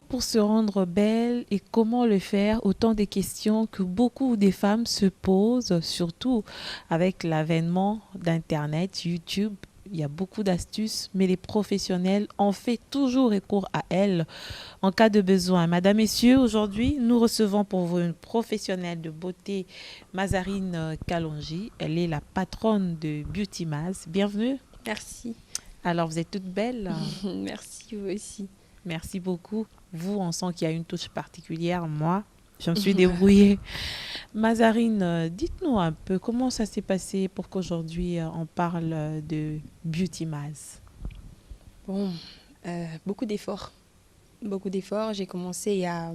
Pour se rendre belle et comment le faire, autant de questions que beaucoup de femmes se posent, surtout avec l'avènement d'Internet, YouTube. Il y a beaucoup d'astuces, mais les professionnels ont fait toujours recours à elles en cas de besoin. Madame, Messieurs, aujourd'hui, nous recevons pour vous une professionnelle de beauté, Mazarine Kalonji. Elle est la patronne de Beauty Maz. Bienvenue. Merci. Alors, vous êtes toute belle. Merci, vous aussi. Merci beaucoup. Vous, on sent qu'il y a une touche particulière. Moi, je me suis débrouillée. Mazarine, dites-nous un peu comment ça s'est passé pour qu'aujourd'hui on parle de Beauty Maz. Bon, beaucoup d'efforts. Beaucoup d'efforts. J'ai commencé il y a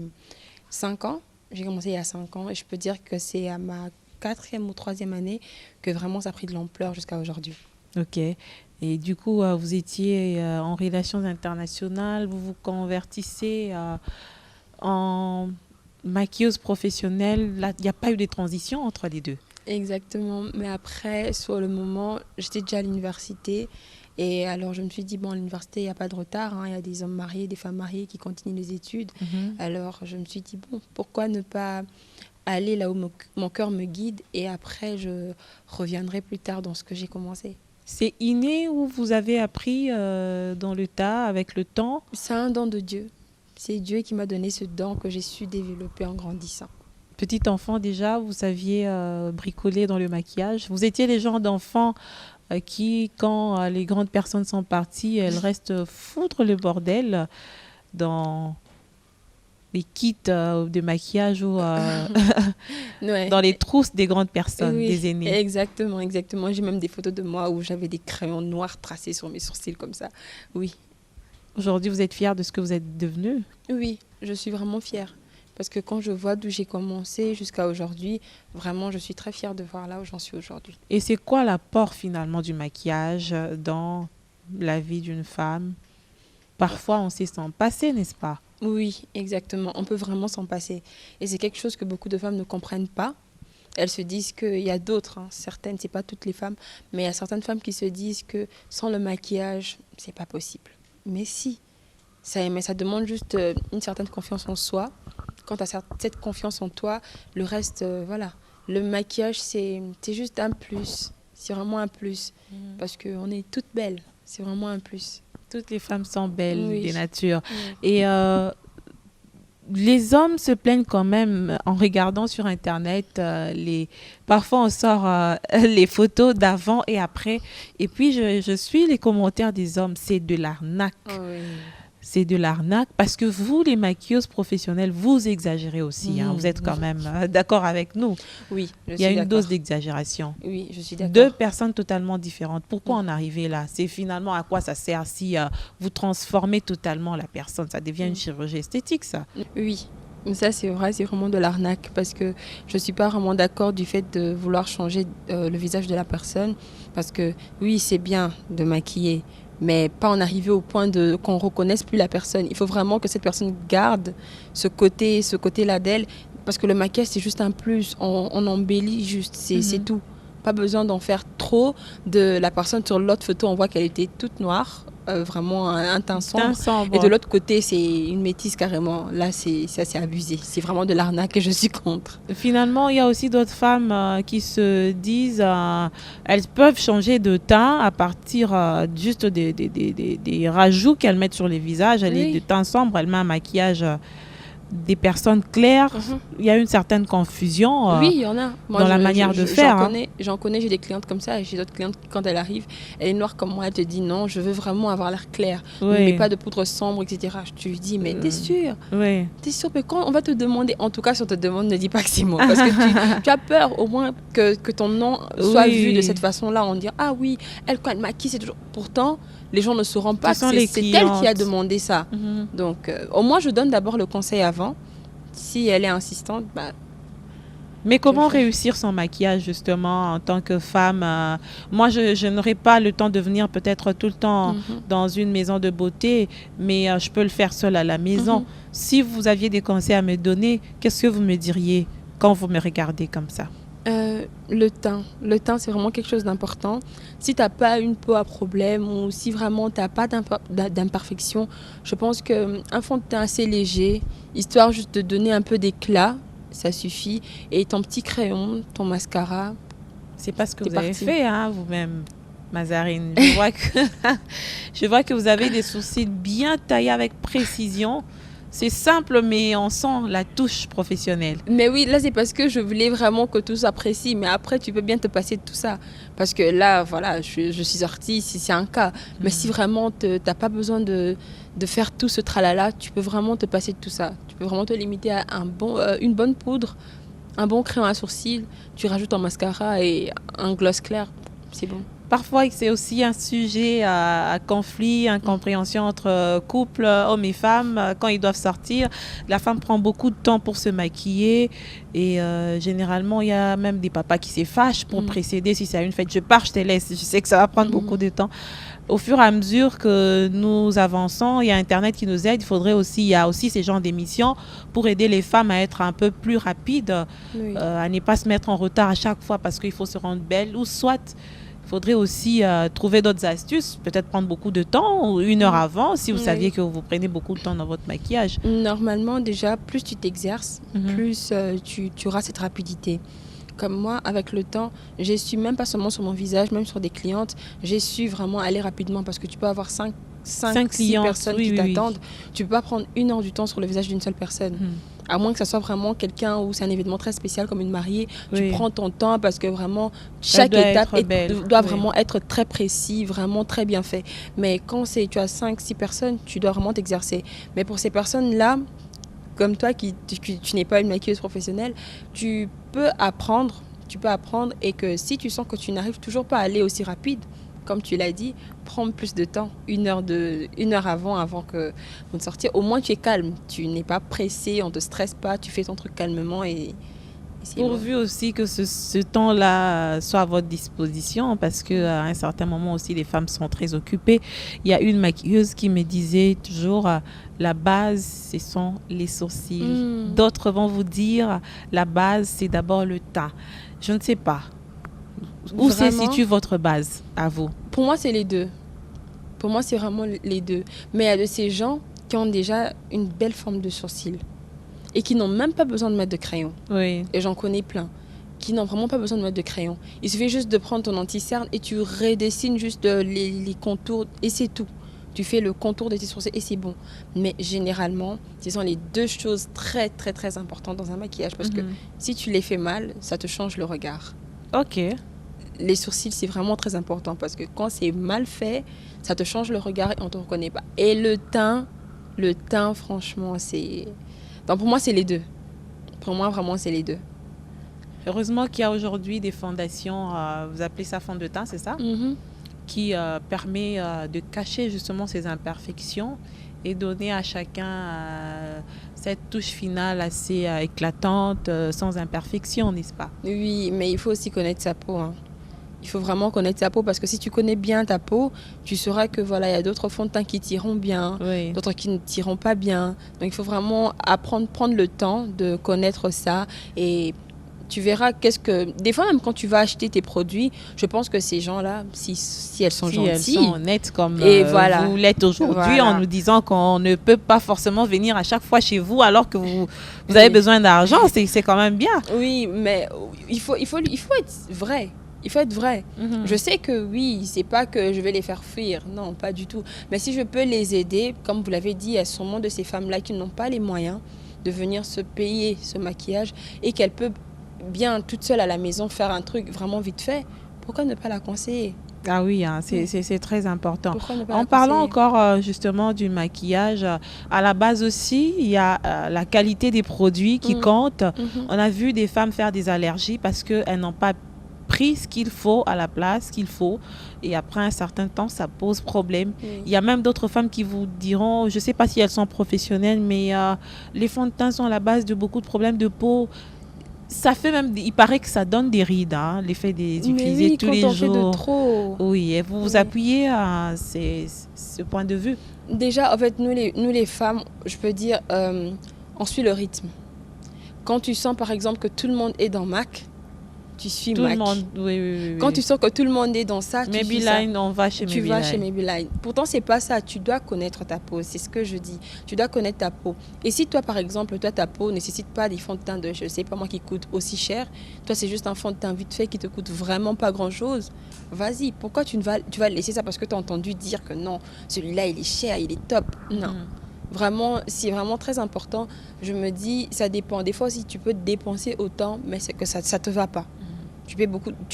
5 ans. Et je peux dire que c'est à ma 4e ou 3e année que vraiment ça a pris de l'ampleur jusqu'à aujourd'hui. Ok. Et du coup, vous étiez en relations internationales, vous vous convertissez en maquilleuse professionnelle. Là, il n'y a pas eu de transition entre les deux. Exactement. Mais après, sur le moment, j'étais déjà à l'université. Et alors, je me suis dit, bon, à l'université, il n'y a pas de retard. Il y a des hommes mariés, des femmes mariées qui continuent les études. Alors, je me suis dit, bon, pourquoi ne pas aller là où mon cœur me guide. Et après, je reviendrai plus tard dans ce que j'ai commencé. C'est inné ou vous avez appris dans le tas, avec le temps? C'est un don de Dieu. C'est Dieu qui m'a donné ce don que j'ai su développer en grandissant. Petit enfant déjà, vous saviez bricoler dans le maquillage. Vous étiez les genres d'enfants qui, quand les grandes personnes sont parties, elles restent foutre le bordel dans les kits de maquillage ou Ouais. dans les trousses des grandes personnes, Oui, des aînés. exactement. J'ai même des photos de moi où j'avais des crayons noirs tracés sur mes sourcils comme ça. Oui. Aujourd'hui, vous êtes fière de ce que vous êtes devenue? Oui, je suis vraiment fière. Parce que quand je vois d'où j'ai commencé jusqu'à aujourd'hui, vraiment, je suis très fière de voir là où j'en suis aujourd'hui. Et c'est quoi l'apport finalement du maquillage dans la vie d'une femme? Parfois, on sait s'en passer, n'est-ce pas? Oui, exactement. On peut vraiment s'en passer. Et c'est quelque chose que beaucoup de femmes ne comprennent pas. Elles se disent qu'il y a d'autres, certaines, c'est pas toutes les femmes, mais il y a certaines femmes qui se disent que sans le maquillage, c'est pas possible. Mais si, mais ça demande juste une certaine confiance en soi. Quand tu as cette confiance en toi, le reste, voilà. Le maquillage, c'est juste un plus. C'est vraiment un plus. Parce qu'on est toutes belles. C'est vraiment un plus. Toutes les femmes sont belles, Oui. des natures. Oui. Et les hommes se plaignent quand même en regardant sur Internet. Parfois, on sort les photos d'avant et après. Et puis, je suis les commentaires des hommes. C'est de l'arnaque. Oh oui. C'est de l'arnaque parce que vous, les maquilleuses professionnelles, vous exagérez aussi. Vous êtes quand même d'accord avec nous. Oui, Il y a une dose d'exagération. Oui, je suis d'accord. Deux personnes totalement différentes. Pourquoi en arriver là? C'est finalement à quoi ça sert si vous transformez totalement la personne? Ça devient une chirurgie esthétique, ça. Oui, ça c'est vrai, c'est vraiment de l'arnaque parce que je ne suis pas vraiment d'accord du fait de vouloir changer le visage de la personne parce que oui, c'est bien de maquiller, mais pas en arriver au point qu'on ne reconnaisse plus la personne. Il faut vraiment que cette personne garde ce côté-là d'elle parce que le maquillage c'est juste un plus, on embellit juste, c'est tout. Pas besoin d'en faire trop de la personne. Sur l'autre photo, on voit qu'elle était toute noire. Vraiment un teint sombre. Et de l'autre côté, c'est une métisse carrément. Là, c'est abusé. C'est vraiment de l'arnaque et je suis contre. Finalement, il y a aussi d'autres femmes qui se disent elles peuvent changer de teint à partir juste des rajouts qu'elles mettent sur les visages. Elle est de teint sombre, elle met un maquillage des personnes claires. Il y a une certaine confusion oui, il y en a. Moi, dans la manière de faire. J'en connais, j'ai des clientes comme ça et j'ai d'autres clientes, quand elle arrive, elle est noire comme moi, elle te dit non, je veux vraiment avoir l'air clair. Mais pas de poudre sombre, etc. Tu lui dis, mais t'es sûre? Oui. T'es sûre? Mais quand on va te demander, en tout cas, si on te demande, ne dis pas que c'est moi. Parce que tu as peur au moins que ton nom soit vu de cette façon-là. On dit, ah oui, elle, quand elle maquille, c'est toujours. Pourtant, les gens ne sauront pas que c'est elle qui a demandé ça. Donc, au moins, je donne d'abord le conseil avant. Si elle est insistante, Mais Je le comment fais. réussir son maquillage justement en tant que femme moi, je n'aurai pas le temps de venir peut-être tout le temps Mhm. dans une maison de beauté, mais je peux le faire seule à la maison. Mhm. Si vous aviez des conseils à me donner, qu'est-ce que vous me diriez quand vous me regardez comme ça? Le teint. Le teint, c'est vraiment quelque chose d'important. Si tu n'as pas une peau à problème ou si vraiment tu n'as pas d'imperfection, je pense qu'un fond de teint assez léger, histoire juste de donner un peu d'éclat, ça suffit. Et ton petit crayon, ton mascara, C'est pas ce que t'es vous avez parti. fait, hein, vous-même, Mazarine. Je vois que, je vois que vous avez des sourcils bien taillés avec précision. C'est simple, mais on sent la touche professionnelle. Mais oui, là, c'est parce que je voulais vraiment que tout soit précis. Mais après, tu peux bien te passer de tout ça. Parce que là, voilà, je suis sortie, si c'est un cas. Mais si vraiment tu n'as pas besoin de faire tout ce tralala, tu peux vraiment te passer de tout ça. Tu peux vraiment te limiter à une bonne poudre, un bon crayon à sourcils, tu rajoutes un mascara et un gloss clair. C'est bon. Parfois, c'est aussi un sujet à conflit, incompréhension entre couples, hommes et femmes. Quand ils doivent sortir, la femme prend beaucoup de temps pour se maquiller. Et généralement, il y a même des papas qui se fâchent pour précéder. Si c'est à une fête, je pars, je te laisse. Je sais que ça va prendre beaucoup de temps. Au fur et à mesure que nous avançons, il y a Internet qui nous aide. Il y a aussi ces genres d'émissions pour aider les femmes à être un peu plus rapides, Oui. à ne pas se mettre en retard à chaque fois parce qu'il faut se rendre belle. Ou soit, il faudrait aussi trouver d'autres astuces, peut-être prendre beaucoup de temps, ou 1 heure avant, si vous Oui. saviez que vous prenez beaucoup de temps dans votre maquillage. Normalement, déjà, plus tu t'exerces, Mhm. plus tu auras cette rapidité. Comme moi, avec le temps, j'ai su, même pas seulement sur mon visage, même sur des clientes, j'ai su vraiment aller rapidement parce que tu peux avoir 5, Cinq 6 clientes, personnes oui, qui oui, oui. t'attendent. Tu peux pas prendre 1 heure du temps sur le visage d'une seule personne. Mhm. À moins que ça soit vraiment quelqu'un où c'est un événement très spécial comme une mariée, tu Oui. prends ton temps parce que vraiment chaque doit étape être belle, doit oui. vraiment être très précis, vraiment très bien fait. Mais quand tu as 5, 6 personnes, tu dois vraiment t'exercer. Mais pour ces personnes-là, comme toi tu n'es pas une maquilleuse professionnelle, tu peux apprendre et que si tu sens que tu n'arrives toujours pas à aller aussi rapide, comme tu l'as dit, prendre plus de temps, 1 heure avant que vous ne sortiez. Au moins tu es calme, tu n'es pas pressé, on ne te stresse pas, tu fais ton truc calmement et c'est bon. Pourvu aussi que ce temps-là soit à votre disposition, parce qu'à un certain moment aussi, les femmes sont très occupées. Il y a une maquilleuse qui me disait toujours, la base, ce sont les sourcils. D'autres vont vous dire, la base, c'est d'abord le teint. Je ne sais pas. Où se Vraiment, situe votre base, à vous? pour moi, c'est les deux. Pour moi, c'est vraiment les deux. Mais il y a de ces gens qui ont déjà une belle forme de sourcils et qui n'ont même pas besoin de mettre de crayon. Oui. Et j'en connais plein qui n'ont vraiment pas besoin de mettre de crayon. Il suffit juste de prendre ton anti-cerne et tu redessines juste les contours et c'est tout. Tu fais le contour de tes sourcils et c'est bon. Mais généralement, ce sont les deux choses très très très importantes dans un maquillage parce que si tu les fais mal, ça te change le regard. Ok. Les sourcils, c'est vraiment très important parce que quand c'est mal fait, ça te change le regard et on ne te reconnaît pas. Et le teint, franchement, c'est... Donc pour moi, c'est les deux. Pour moi, vraiment, c'est les deux. Heureusement qu'il y a aujourd'hui des fondations, vous appelez ça fond de teint, c'est ça? Qui permet de cacher justement ces imperfections et donner à chacun cette touche finale assez éclatante, sans imperfection, n'est-ce pas? Oui, mais il faut aussi connaître sa peau. Hein. Il faut vraiment connaître sa peau parce que si tu connais bien ta peau, tu sauras que voilà, il y a d'autres fonds de teint qui t'iront bien, Oui. d'autres qui ne t'iront pas bien. Donc il faut vraiment prendre le temps de connaître ça et tu verras des fois même quand tu vas acheter tes produits, je pense que ces gens-là, si elles sont Si gentilles, elles sont honnêtes comme et voilà. vous l'êtes aujourd'hui, Voilà. en nous disant qu'on ne peut pas forcément venir à chaque fois chez vous alors que vous avez besoin d'argent, c'est quand même bien. Oui, mais il faut être vrai. Il faut être vrai. Je sais que oui, c'est pas que je vais les faire fuir. Non, pas du tout. Mais si je peux les aider, comme vous l'avez dit, il y a sûrement de ces femmes-là qui n'ont pas les moyens de venir se payer ce maquillage et qu'elles peuvent bien toute seule à la maison faire un truc vraiment vite fait, pourquoi ne pas la conseiller? Ah oui, hein, c'est très important. Pourquoi ne pas En la parlant conseiller? encore justement du maquillage, à la base aussi, il y a la qualité des produits qui compte. On a vu des femmes faire des allergies parce qu'elles n'ont pas pris ce qu'il faut à la place qu'il faut. Et après un certain temps, ça pose problème. Il y a même d'autres femmes qui vous diront, je ne sais pas si elles sont professionnelles, mais les fonds de teint sont à la base de beaucoup de problèmes de peau. Ça fait même, il paraît que ça donne des rides, hein, l'effet Mais d'utiliser oui, tous quand les on fait de jours. trop. Oui, et vous vous Oui. appuyez à ce point de vue. Déjà, en fait, nous les femmes, je peux dire, on suit le rythme. Quand tu sens, par exemple, que tout le monde est dans Mac, tu suis Tout le Mac. monde, oui, oui, Quand oui. tu sens que tout le monde est dans ça, tu suis ça. Maybelline, on va chez Tu vas chez Maybelline. Maybelline. Pourtant, c'est pas ça. Tu dois connaître ta peau. C'est ce que je dis. Tu dois connaître ta peau. Et si toi, par exemple, toi, ta peau ne nécessite pas des fonds de teint de, je sais pas moi, qui coûtent aussi cher. Toi, c'est juste un fond de teint vite fait qui te coûte vraiment pas grand-chose. Vas-y. Pourquoi tu vas laisser ça parce que tu as entendu dire que non, celui-là, il est cher, il est top. Non. Mhm. Vraiment, c'est vraiment très important. Je me dis, ça dépend. Des fois aussi, tu peux dépenser autant, mais c'est que ça te va pas. Tu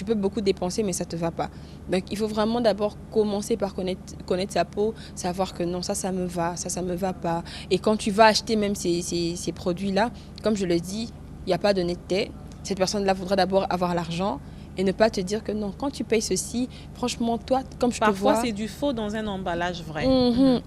peux beaucoup dépenser, mais ça ne te va pas. Donc, il faut vraiment d'abord commencer par connaître sa peau, savoir que non, ça me va, ça me va pas. Et quand tu vas acheter même ces produits-là, comme je le dis, il n'y a pas d'honnêteté. Cette personne-là voudra d'abord avoir l'argent et ne pas te dire que non, quand tu payes ceci, franchement, toi, comme je te Parfois, vois... c'est du faux dans un emballage vrai.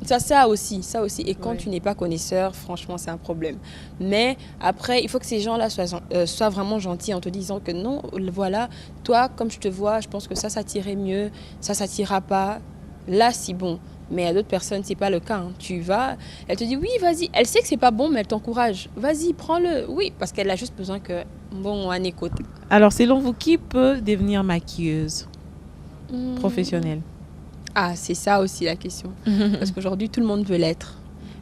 Ça aussi, ça aussi. Et quand Oui. tu n'es pas connaisseur, franchement, c'est un problème. Mais après, il faut que ces gens-là soient vraiment gentils en te disant que non, voilà, toi, comme je te vois, je pense que ça t'irait mieux, ça t'ira pas. Là, c'est bon. Mais à d'autres personnes, c'est pas le cas, hein. Tu vas, elle te dit oui, vas-y. Elle sait que c'est pas bon, mais elle t'encourage. Vas-y, prends-le. Oui, parce qu'elle a juste besoin que, bon, on écoute. Alors, selon vous, qui peut devenir maquilleuse Hmm. professionnelle? Ah, c'est ça aussi la question. Parce qu'aujourd'hui, tout le monde veut l'être.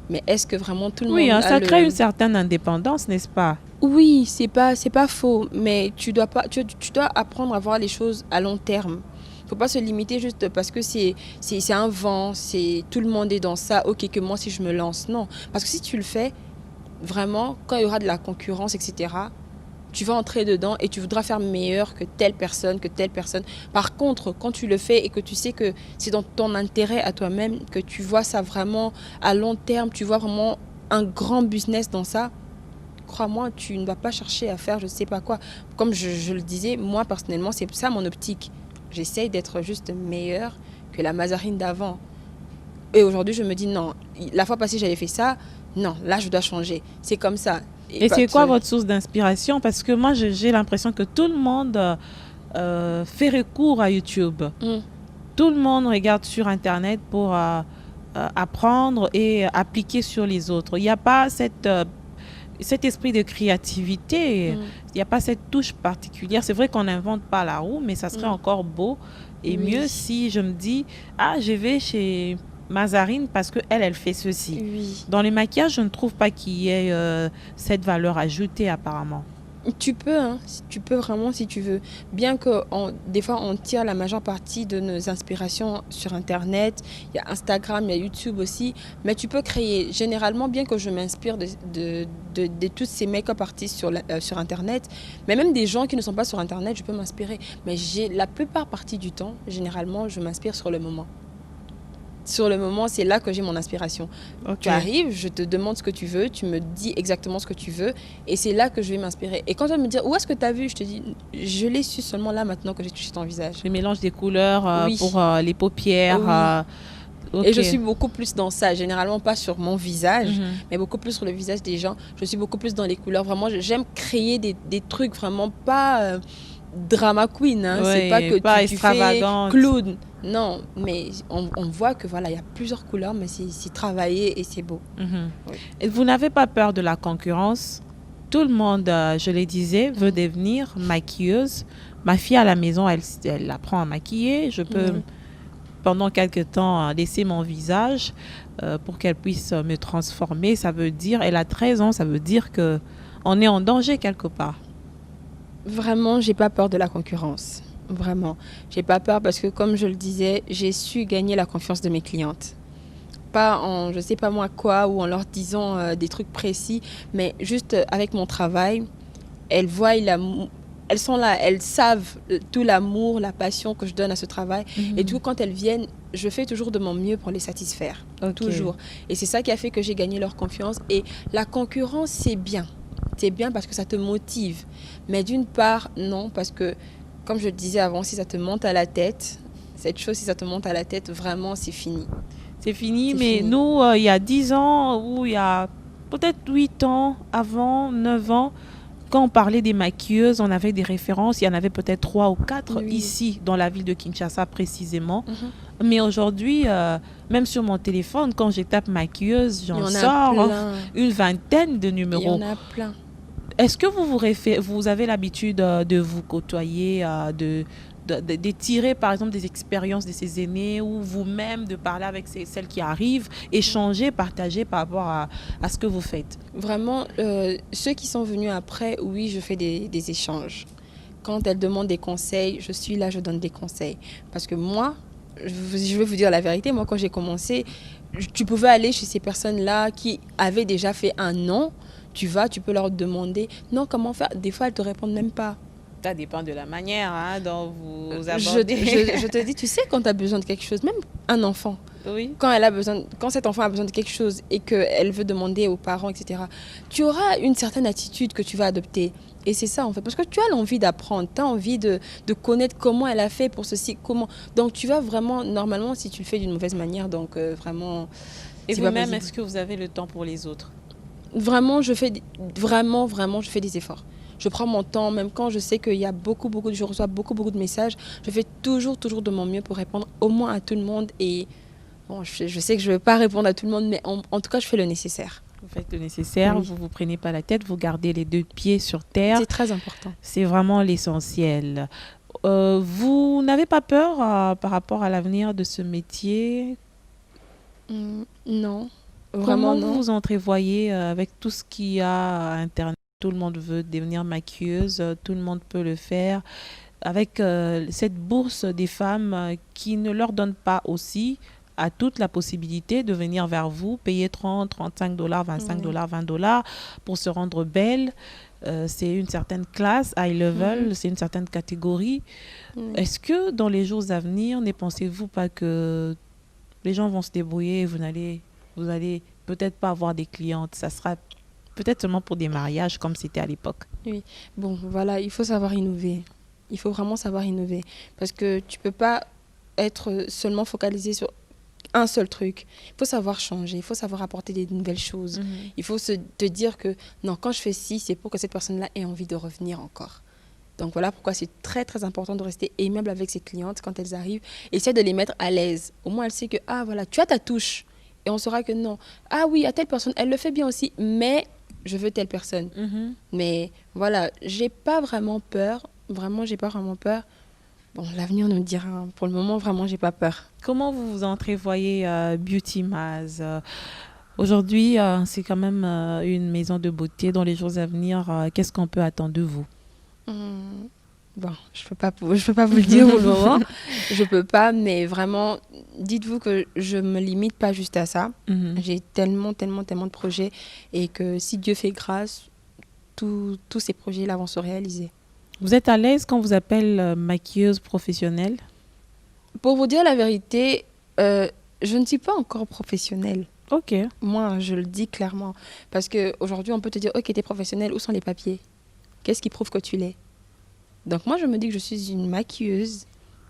Mais est-ce que vraiment tout le Oui, monde hein, a ça crée le... une certaine indépendance, n'est-ce pas? Oui, c'est pas faux, mais tu dois pas, tu dois apprendre à voir les choses à long terme. Faut pas se limiter juste parce que c'est un vent, c'est tout le monde est dans ça. Ok, que moi si je me lance, non. Parce que si tu le fais, vraiment, quand il y aura de la concurrence, etc., tu vas entrer dedans et tu voudras faire meilleur que telle personne, que telle personne. Par contre, quand tu le fais et que tu sais que c'est dans ton intérêt à toi-même, que tu vois ça vraiment à long terme, tu vois vraiment un grand business dans ça, crois-moi, tu ne vas pas chercher à faire je sais pas quoi. Comme je le disais, moi personnellement, c'est ça mon optique. J'essaye d'être juste meilleure que la Mazarine d'avant. Et aujourd'hui, je me dis non, la fois passée, j'avais fait ça. Non, là, je dois changer. C'est comme ça. Et c'est quoi votre source d'inspiration? Parce que moi, j'ai l'impression que tout le monde fait recours à YouTube. Tout le monde regarde sur Internet pour apprendre et appliquer sur les autres. Il n'y a pas cet esprit de créativité. Il n'y a pas cette touche particulière. C'est vrai qu'on n'invente pas la roue, mais ça serait encore beau et Oui. mieux si je me dis, ah, je vais chez Mazarine parce qu'elle, elle fait ceci. Oui. Dans les maquillages, je ne trouve pas qu'il y ait cette valeur ajoutée apparemment. Tu peux, hein, tu peux vraiment si tu veux. Bien que des fois on tire la majeure partie de nos inspirations sur Internet, il y a Instagram, il y a YouTube aussi, mais tu peux créer. Généralement, bien que je m'inspire de tous ces make-up artistes sur Internet, mais même des gens qui ne sont pas sur Internet, je peux m'inspirer. Mais la plupart partie du temps, généralement, je m'inspire sur le moment. Sur le moment, c'est là que j'ai mon inspiration. Okay. Tu arrives, je te demande ce que tu veux, tu me dis exactement ce que tu veux, et c'est là que je vais m'inspirer. Et quand tu vas me dire, où est-ce que tu as vu? Je te dis, je l'ai su seulement là, maintenant que j'ai touché ton visage. Le mélange des couleurs Oui. pour les paupières. Oui. Okay. Et je suis beaucoup plus dans ça, généralement pas sur mon visage, mais beaucoup plus sur le visage des gens. Je suis beaucoup plus dans les couleurs. Vraiment, j'aime créer des trucs vraiment pas drama queen. Hein. Oui, c'est pas que pas tu fais clown. Non, mais on voit que voilà, il y a plusieurs couleurs, mais c'est travaillé et c'est beau. Oui. Et vous n'avez pas peur de la concurrence? Tout le monde, je le disais, veut devenir maquilleuse. Ma fille à la maison, elle apprend à maquiller. Je peux, pendant quelques temps, laisser mon visage pour qu'elle puisse me transformer. Ça veut dire, elle a 13 ans, ça veut dire qu'on est en danger quelque part. Vraiment, j'ai pas peur de la concurrence. Vraiment, j'ai pas peur parce que comme je le disais, j'ai su gagner la confiance de mes clientes. Pas en je sais pas moi quoi ou en leur disant des trucs précis, mais juste avec mon travail, elles voient elles sont là, elles savent tout l'amour, la passion que je donne à ce travail. Et du coup, quand elles viennent, je fais toujours de mon mieux pour les satisfaire. Okay. Toujours. Et c'est ça qui a fait que j'ai gagné leur confiance. Et la concurrence, c'est bien. C'est bien parce que ça te motive. Mais d'une part, non, parce que comme je le disais avant, si ça te monte à la tête, cette chose, si ça te monte à la tête, vraiment, c'est fini. C'est fini, mais nous, il y a 10 ans ou il y a peut-être 8 ans, avant, 9 ans, quand on parlait des maquilleuses, on avait des références. Il y en avait peut-être 3 ou 4 Oui. ici, dans la ville de Kinshasa précisément. Mhm. Mais aujourd'hui, même sur mon téléphone, quand je tape maquilleuse, Il y j'en en a sors plein. une vingtaine de Il y numéros. en a plein. Est-ce que vous avez l'habitude de vous côtoyer, de tirer par exemple des expériences de ces aînés ou vous-même de parler avec celles qui arrivent, échanger, partager par rapport à ce que vous faites? Vraiment, ceux qui sont venus après, oui, je fais des échanges. Quand elles demandent des conseils, je suis là, je donne des conseils. Parce que moi, je vais vous dire la vérité, moi quand j'ai commencé, tu pouvais aller chez ces personnes-là qui avaient déjà fait un an, tu peux leur demander, non, comment faire? Des fois, elles ne te répondent même pas. Ça dépend de la manière dont vous Je abordez. je te dis, tu sais, quand tu as besoin de quelque chose, même un enfant, Oui. quand cet enfant a besoin de quelque chose et qu'elle veut demander aux parents, etc., tu auras une certaine attitude que tu vas adopter. Et c'est ça, en fait, parce que tu as l'envie d'apprendre, tu as envie de connaître comment elle a fait pour ceci, comment. Donc, tu vas vraiment, normalement, si tu le fais d'une mauvaise manière, donc vraiment. Et c'est pas vous-même, possible. est-ce que vous avez le temps pour les autres? Vraiment, je fais des efforts. Je prends mon temps, même quand je sais qu'il y a je reçois beaucoup de messages, je fais toujours de mon mieux pour répondre au moins à tout le monde. Et bon, je sais que je ne vais pas répondre à tout le monde, mais en tout cas, je fais le nécessaire. Vous faites le nécessaire, Oui. vous ne vous prenez pas la tête, vous gardez les 2 pieds sur terre. C'est très important. C'est vraiment l'essentiel. Vous n'avez pas peur par rapport à l'avenir de ce métier? Non, Comment vraiment vous non. vous entrevoyez avec tout ce qu'il y a à Internet? Tout le monde veut devenir maquilleuse, tout le monde peut le faire. Avec cette bourse des femmes qui ne leur donne pas aussi à toutes la possibilité de venir vers vous, payer 30, 35 dollars, 25 dollars, 20 dollars pour se rendre belle. C'est une certaine classe, high level, c'est une certaine catégorie. Est-ce que dans les jours à venir, ne pensez-vous pas que les gens vont se débrouiller et vous allez peut-être pas avoir des clientes? Ça sera peut-être seulement pour des mariages comme c'était à l'époque. Oui, bon, voilà, il faut savoir innover. Il faut vraiment savoir innover. Parce que tu peux pas être seulement focalisé sur un seul truc. Il faut savoir changer, il faut savoir apporter des nouvelles choses. Il faut te dire que non, quand je fais ci, c'est pour que cette personne-là ait envie de revenir encore. Donc voilà pourquoi c'est très important de rester aimable avec ses clientes quand elles arrivent. Essaie de les mettre à l'aise. Au moins, elle sait que, ah voilà, tu as ta touche. Et on saura que non. Ah oui, à telle personne, elle le fait bien aussi, mais je veux telle personne. Mais voilà, j'ai pas vraiment peur. Vraiment, j'ai pas vraiment peur. Bon, l'avenir nous dira. Pour le moment, vraiment, j'ai pas peur. Comment vous vous entrevoyez Beauty Maz? Aujourd'hui, c'est quand même une maison de beauté. Dans les jours à venir, qu'est-ce qu'on peut attendre de vous? Bon, je peux pas vous le dire pour le moment. Je peux pas, mais vraiment, dites-vous que je me limite pas juste à ça. J'ai tellement de projets et que si Dieu fait grâce, tous ces projets-là vont se réaliser. Vous êtes à l'aise quand on vous appelle maquilleuse professionnelle? Pour vous dire la vérité, je ne suis pas encore professionnelle. Ok. Moi, je le dis clairement. Parce qu'aujourd'hui, on peut te dire, ok, tu es professionnelle, où sont les papiers? Qu'est-ce qui prouve que tu l'es? Donc moi, je me dis que je suis une maquilleuse,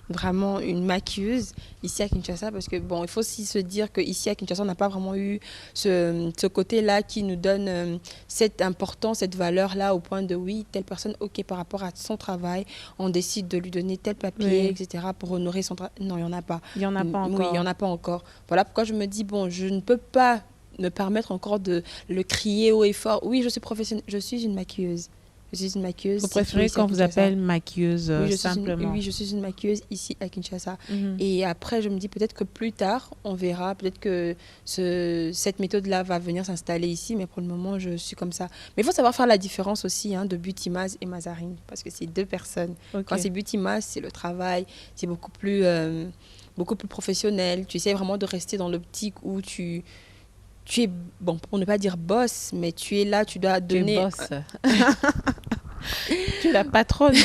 vraiment une maquilleuse ici à Kinshasa, parce que bon, il faut aussi se dire qu'ici à Kinshasa, on n'a pas vraiment eu ce côté-là qui nous donne cette importance, cette valeur-là, au point de oui, telle personne, ok, par rapport à son travail, on décide de lui donner tel papier, etc., pour honorer son travail. Non, il n'y en a pas. Il n'y en a pas encore. Oui, il n'y en a pas encore. Voilà pourquoi je me dis, bon, je ne peux pas me permettre encore de le crier haut et fort. Oui, je suis professionnelle, je suis une maquilleuse. Je suis une maquilleuse. Vous préférez qu'on vous appelle maquilleuse simplement? Oui, je suis une maquilleuse ici à Kinshasa. Et après, je me dis peut-être que plus tard, on verra. Peut-être que cette méthode-là va venir s'installer ici. Mais pour le moment, je suis comme ça. Mais il faut savoir faire la différence aussi de Beauty Maz et Mazarine. Parce que c'est 2 personnes. Okay. Quand c'est Beauty Maz, c'est le travail. C'est beaucoup plus professionnel. Tu essaies vraiment de rester dans l'optique où tu es, bon, pour ne pas dire boss, mais tu es là, tu dois donner... Tu es boss. Tu es la patronne.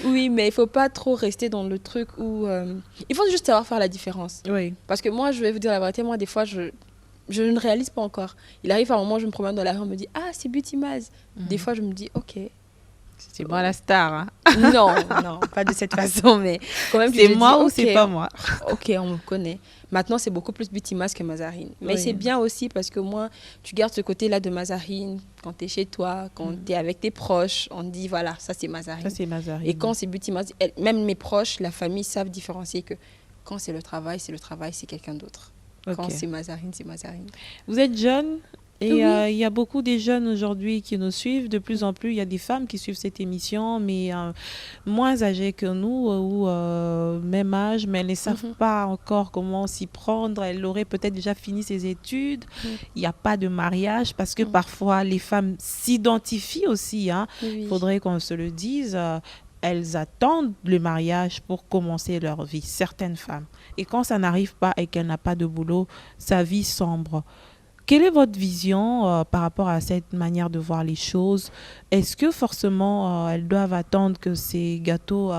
Oui, mais il ne faut pas trop rester dans le truc où... il faut juste savoir faire la différence. Oui. Parce que moi, je vais vous dire la vérité, moi, des fois, je ne réalise pas encore. Il arrive à un moment, je me promène dans la rue, on me dit « Ah, c'est Beauty Maz ». Des fois, je me dis « Ok ». C'est moi la star, hein. Non, non, pas de cette façon, mais quand même, C'est moi ou c'est pas moi? Ok, on me connaît. Maintenant, c'est beaucoup plus Bitimas que Mazarine. Mais Oui. c'est bien aussi parce que moi, tu gardes ce côté-là de Mazarine quand tu es chez toi, quand tu es avec tes proches. On dit, voilà, ça c'est Mazarine. Ça, c'est Mazarine. Et quand c'est Bitimas, même mes proches, la famille savent différencier que quand c'est le travail, c'est quelqu'un d'autre. Quand Ok. c'est Mazarine, c'est Mazarine. Vous êtes jeune et Oui. il y a beaucoup de jeunes aujourd'hui qui nous suivent. De plus en plus, il y a des femmes qui suivent cette émission, mais moins âgées que nous ou même âge, mais elles ne savent pas encore comment s'y prendre. Elles auraient peut-être déjà fini ses études. Il n'y a pas de mariage parce que parfois les femmes s'identifient aussi. Hein. Il faudrait qu'on se le dise. Elles attendent le mariage pour commencer leur vie, certaines femmes. Et quand ça n'arrive pas et qu'elle n'a pas de boulot, sa vie sombre. Quelle est votre vision par rapport à cette manière de voir les choses? Est-ce que forcément elles doivent attendre que ces gâteaux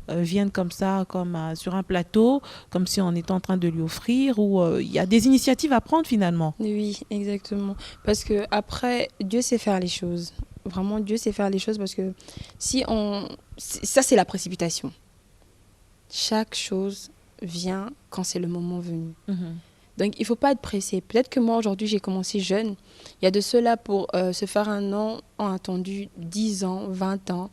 viennent comme ça, comme sur un plateau, comme si on était en train de lui offrir, ou il y a des initiatives à prendre finalement? Oui, exactement. Parce que après, Dieu sait faire les choses. Vraiment, Dieu sait faire les choses parce que si on... Ça, c'est la précipitation. Chaque chose vient quand c'est le moment venu. Donc, il ne faut pas être pressé. Peut-être que moi, aujourd'hui, j'ai commencé jeune. Il y a de ceux-là pour se faire un nom, ont attendu 10 ans, 20 ans.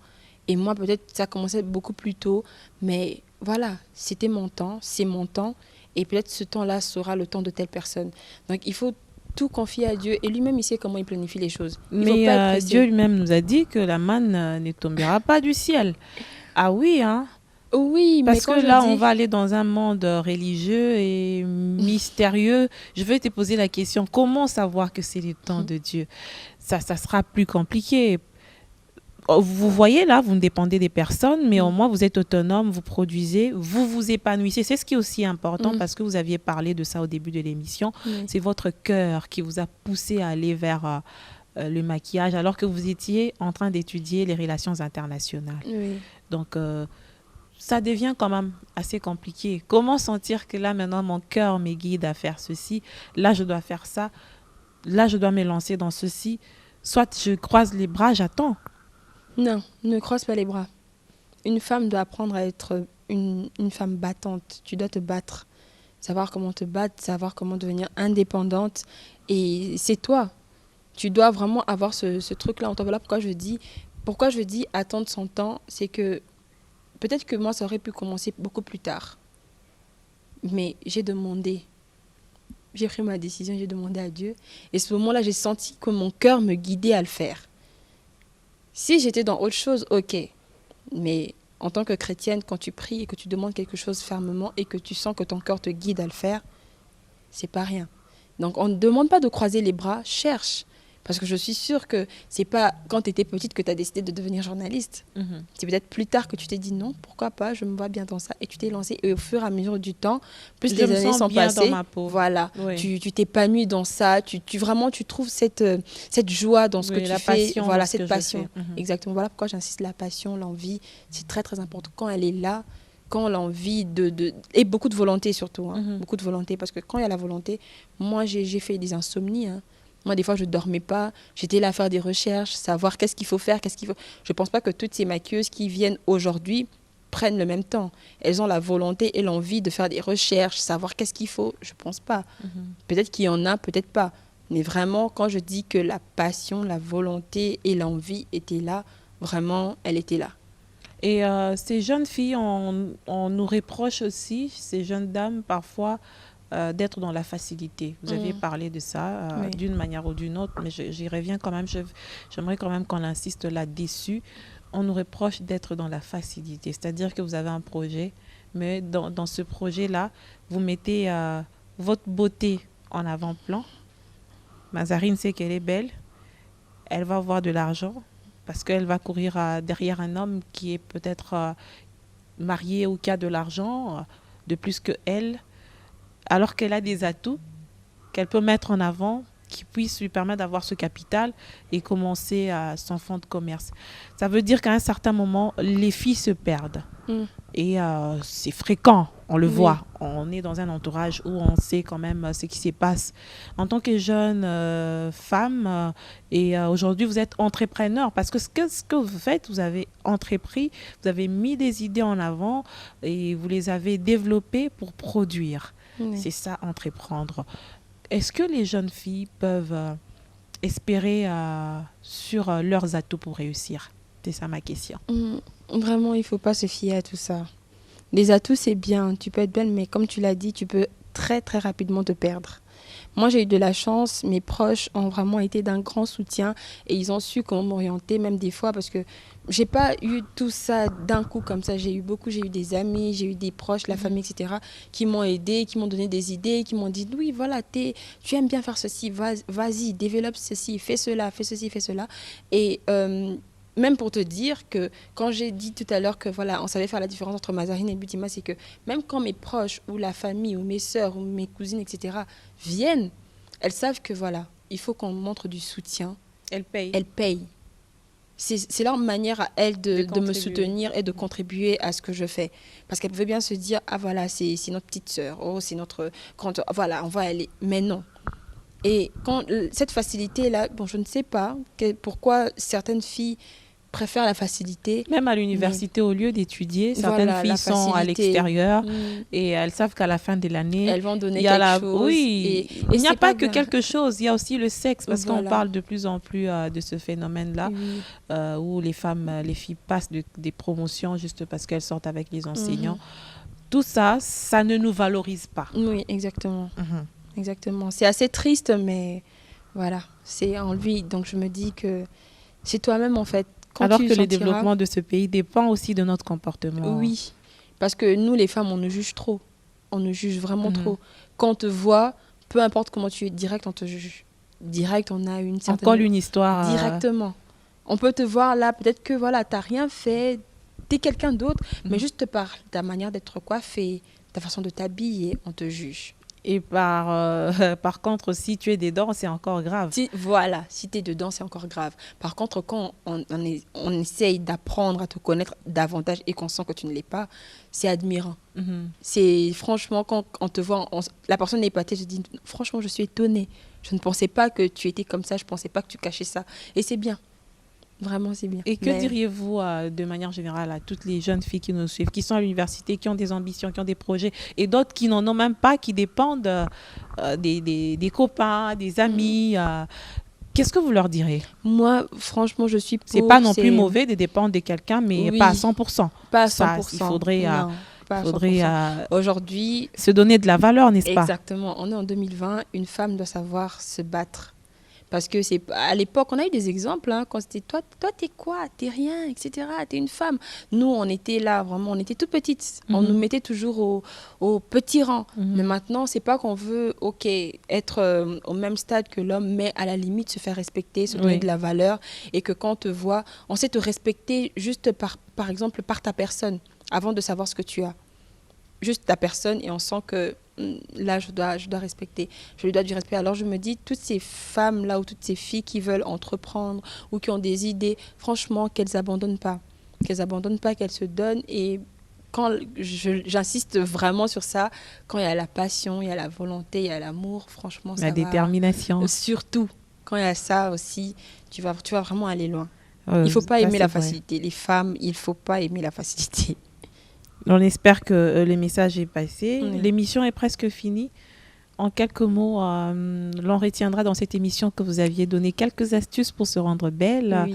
Et moi, peut-être, ça a commencé beaucoup plus tôt. Mais voilà, c'était mon temps, c'est mon temps. Et peut-être ce temps-là sera le temps de telle personne. Donc, il faut tout confier à Dieu. Et lui-même, il sait comment il planifie les choses. Il faut pas être Mais pressé. Dieu lui-même nous a dit que la manne ne tombera pas du ciel. Ah oui, hein? Oui, mais Parce que quand là, je dis... on va aller dans un monde religieux et mystérieux. Je vais te poser la question, comment savoir que c'est le temps de Dieu? Ça sera plus compliqué. Vous voyez là, vous ne dépendez des personnes, mais au moins vous êtes autonome, vous produisez, vous vous épanouissez. C'est ce qui est aussi important parce que vous aviez parlé de ça au début de l'émission. C'est votre cœur qui vous a poussé à aller vers le maquillage alors que vous étiez en train d'étudier les relations internationales. Donc, ça devient quand même assez compliqué. Comment sentir que là, maintenant, mon cœur me guide à faire ceci, là, je dois faire ça, là, je dois me lancer dans ceci. Soit je croise les bras, j'attends. Non, ne croise pas les bras. Une femme doit apprendre à être une femme battante. Tu dois te battre. Savoir comment te battre, savoir comment devenir indépendante. Et c'est toi. Tu dois vraiment avoir ce truc-là en toi. Voilà pourquoi je dis attendre son temps, c'est que peut-être que moi, ça aurait pu commencer beaucoup plus tard. Mais j'ai demandé. J'ai pris ma décision, j'ai demandé à Dieu. Et ce moment-là, j'ai senti que mon cœur me guidait à le faire. Si j'étais dans autre chose, ok. Mais en tant que chrétienne, quand tu pries et que tu demandes quelque chose fermement et que tu sens que ton cœur te guide à le faire, c'est pas rien. Donc on ne demande pas de croiser les bras, cherche. Parce que je suis sûre que c'est pas quand tu étais petite que tu as décidé de devenir journaliste. C'est peut-être plus tard que tu t'es dit non, pourquoi pas, je me vois bien dans ça. Et tu t'es lancée. Et au fur et à mesure du temps, plus les années sont passées, voilà, tu t'épanouis dans ça. Vraiment, tu trouves cette joie dans ce que tu fais. Voilà, cette passion. Exactement. Voilà pourquoi j'insiste, la passion, l'envie, c'est très très important. Quand elle est là, quand l'envie et beaucoup de volonté surtout. Beaucoup de volonté. Parce que quand il y a la volonté, moi j'ai fait des insomnies. Moi, des fois, je ne dormais pas. J'étais là à faire des recherches, savoir qu'est-ce qu'il faut faire, Je ne pense pas que toutes ces maquilleuses qui viennent aujourd'hui prennent le même temps. Elles ont la volonté et l'envie de faire des recherches, savoir qu'est-ce qu'il faut. Je ne pense pas. Peut-être qu'il y en a, peut-être pas. Mais vraiment, quand je dis que la passion, la volonté et l'envie étaient là, vraiment, elle était là. Et ces jeunes filles, on nous reproche aussi, ces jeunes dames, parfois, d'être dans la facilité. Vous aviez parlé de ça d'une manière ou d'une autre, mais j'y reviens quand même. J'aimerais quand même qu'on insiste là-dessus. On nous reproche d'être dans la facilité, c'est-à-dire que vous avez un projet, mais dans ce projet-là, vous mettez votre beauté en avant-plan. Mazarine sait qu'elle est belle, elle va avoir de l'argent parce qu'elle va courir derrière un homme qui est peut-être marié ou qui a de l'argent de plus que elle, alors qu'elle a des atouts qu'elle peut mettre en avant qui puisse lui permettre d'avoir ce capital et commencer à son fonds de commerce. Ça veut dire qu'à un certain moment, les filles se perdent. Mm. Et c'est fréquent, on le Oui. voit. On est dans un entourage où on sait quand même ce qui se passe. En tant que jeune femme, et aujourd'hui vous êtes entrepreneur, parce que ce que vous faites, vous avez entrepris, vous avez mis des idées en avant et vous les avez développées pour produire. Oui. C'est ça, entreprendre. Est-ce que les jeunes filles peuvent espérer sur leurs atouts pour réussir? C'est ça ma question. Vraiment, il ne faut pas se fier à tout ça. Les atouts, c'est bien. Tu peux être belle, mais comme tu l'as dit, tu peux très, très rapidement te perdre. Moi, j'ai eu de la chance. Mes proches ont vraiment été d'un grand soutien et ils ont su comment m'orienter, même des fois, parce que j'ai pas eu tout ça d'un coup comme ça. J'ai eu des amis, j'ai eu des proches, la famille, etc., qui m'ont aidé, qui m'ont donné des idées, qui m'ont dit, oui, voilà, tu aimes bien faire ceci, vas-y, développe ceci, fais cela, fais ceci, fais cela. Et même pour te dire que quand j'ai dit tout à l'heure que voilà, on savait faire la différence entre Mazarine et Butima, c'est que même quand mes proches ou la famille ou mes sœurs ou mes cousines, etc., viennent, elles savent que voilà, il faut qu'on montre du soutien. Elle paye. Elles payent. C'est leur manière à elles de me soutenir et de contribuer à ce que je fais. Parce qu'elles peuvent bien se dire, ah voilà, c'est notre petite sœur, oh, c'est notre grande, voilà, on va aller. Mais non. Et quand cette facilité-là, bon, je ne sais pas pourquoi certaines filles préfèrent la facilité. Même à l'université, au lieu d'étudier, certaines filles sont à l'extérieur et elles savent qu'à la fin de l'année, elles vont donner quelque chose. Oui, et il n'y a pas que quelque chose, il y a aussi le sexe, parce qu'on parle de plus en plus de ce phénomène-là, où les filles passent des promotions juste parce qu'elles sortent avec les enseignants. Tout ça, ça ne nous valorise pas. Oui, exactement. Exactement. C'est assez triste, mais voilà, c'est en lui. Donc je me dis que c'est toi-même en fait. Alors que le développement de ce pays dépend aussi de notre comportement. Oui, parce que nous les femmes, on nous juge trop. On nous juge vraiment trop. Quand on te voit, peu importe comment tu es direct, on te juge. Direct, on a une certaine... Encore une histoire. Directement. On peut te voir là, peut-être que voilà, tu n'as rien fait, tu es quelqu'un d'autre, mais juste par ta manière d'être coiffée, ta façon de t'habiller, on te juge. Et par contre, si tu es dedans, c'est encore grave. Voilà, si tu es dedans, c'est encore grave. Par contre, quand on essaye d'apprendre à te connaître davantage et qu'on sent que tu ne l'es pas, c'est admirant. C'est franchement, quand on te voit, la personne est épatée, je dis, franchement, je suis étonnée. Je ne pensais pas que tu étais comme ça, je ne pensais pas que tu cachais ça. Et c'est bien. Vraiment, c'est bien. Et que diriez-vous de manière générale à toutes les jeunes filles qui nous suivent, qui sont à l'université, qui ont des ambitions, qui ont des projets, et d'autres qui n'en ont même pas, qui dépendent des copains, des amis qu'est-ce que vous leur direz? Moi, franchement, je suis pour... C'est pas non plus mauvais de dépendre de quelqu'un, mais pas à 100%. Pas à 100%. Ça, il faudrait aujourd'hui se donner de la valeur, n'est-ce pas? Exactement. On est en 2020, une femme doit savoir se battre. Parce que c'est à l'époque, on a eu des exemples, quand c'était toi, t'es quoi? T'es rien, etc. T'es une femme. Nous, on était là, vraiment, on était toutes petites. On nous mettait toujours au petit rang. Mais maintenant, c'est pas qu'on veut, être au même stade que l'homme, mais à la limite se faire respecter, se donner de la valeur. Et que quand on te voit, on sait te respecter juste par exemple, par ta personne, avant de savoir ce que tu as. Juste ta personne, et on sent que là, je dois respecter. Je lui dois du respect. Alors, je me dis, toutes ces femmes-là ou toutes ces filles qui veulent entreprendre ou qui ont des idées, franchement, qu'elles n'abandonnent pas. Qu'elles n'abandonnent pas, qu'elles se donnent. Et quand j'insiste vraiment sur ça, quand il y a la passion, il y a la volonté, il y a l'amour, franchement, ça va. La détermination. Surtout, quand il y a ça aussi, tu vas vraiment aller loin. Il ne faut pas aimer la facilité. Les femmes, il ne faut pas aimer la facilité. On espère que le message est passé. L'émission est presque finie. En quelques mots, l'on retiendra dans cette émission que vous aviez donné quelques astuces pour se rendre belle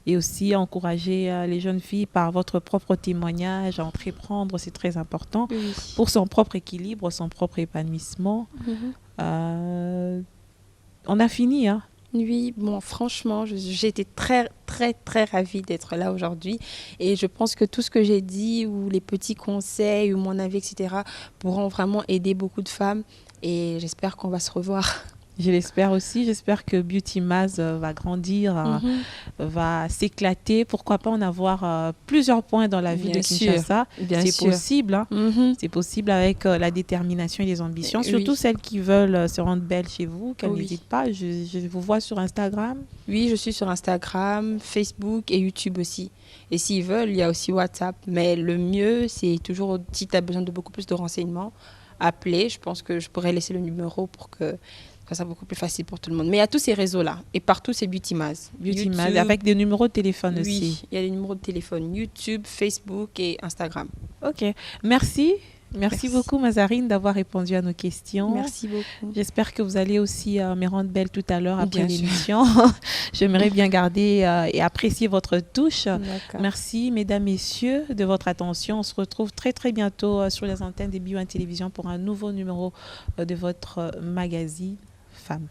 et aussi encourager les jeunes filles par votre propre témoignage à entreprendre, c'est très important pour son propre équilibre, son propre épanouissement. On a fini, hein? Oui, bon, franchement, j'ai été très, très, très ravie d'être là aujourd'hui. Et je pense que tout ce que j'ai dit, ou les petits conseils, ou mon avis, etc., pourront vraiment aider beaucoup de femmes. Et j'espère qu'on va se revoir. Je l'espère aussi. J'espère que Beauty Maz va grandir, va s'éclater. Pourquoi pas en avoir plusieurs points dans la ville Bien de sûr, Kinshasa. bien C'est sûr. possible, hein. Mhm. C'est possible avec la détermination et les ambitions. Surtout Oui, celles qui veulent se rendre belles chez vous, qu'elles oui. n'hésitent pas. Je vous vois sur Instagram. Oui, je suis sur Instagram, Facebook et YouTube aussi. Et s'ils veulent, il y a aussi WhatsApp. Mais le mieux, c'est toujours, si tu as besoin de beaucoup plus de renseignements, appeler. Je pense que je pourrais laisser le numéro pour que ça soit beaucoup plus facile pour tout le monde. Mais il y a tous ces réseaux-là. Et partout, c'est Beauty Maz. Beauty Maz, YouTube, avec des numéros de téléphone oui, aussi. il y a les numéros de téléphone. YouTube, Facebook et Instagram. Ok, merci. Merci Merci. beaucoup, Mazarine, d'avoir répondu à nos questions. Merci beaucoup. J'espère que vous allez aussi me rendre belle tout à l'heure après Bien sûr. l'émission. J'aimerais bien garder et apprécier votre touche. D'accord. Merci, mesdames, messieurs, de votre attention. On se retrouve très, très bientôt sur les antennes des Bio1 Télévision pour un nouveau numéro de votre magazine Femmes.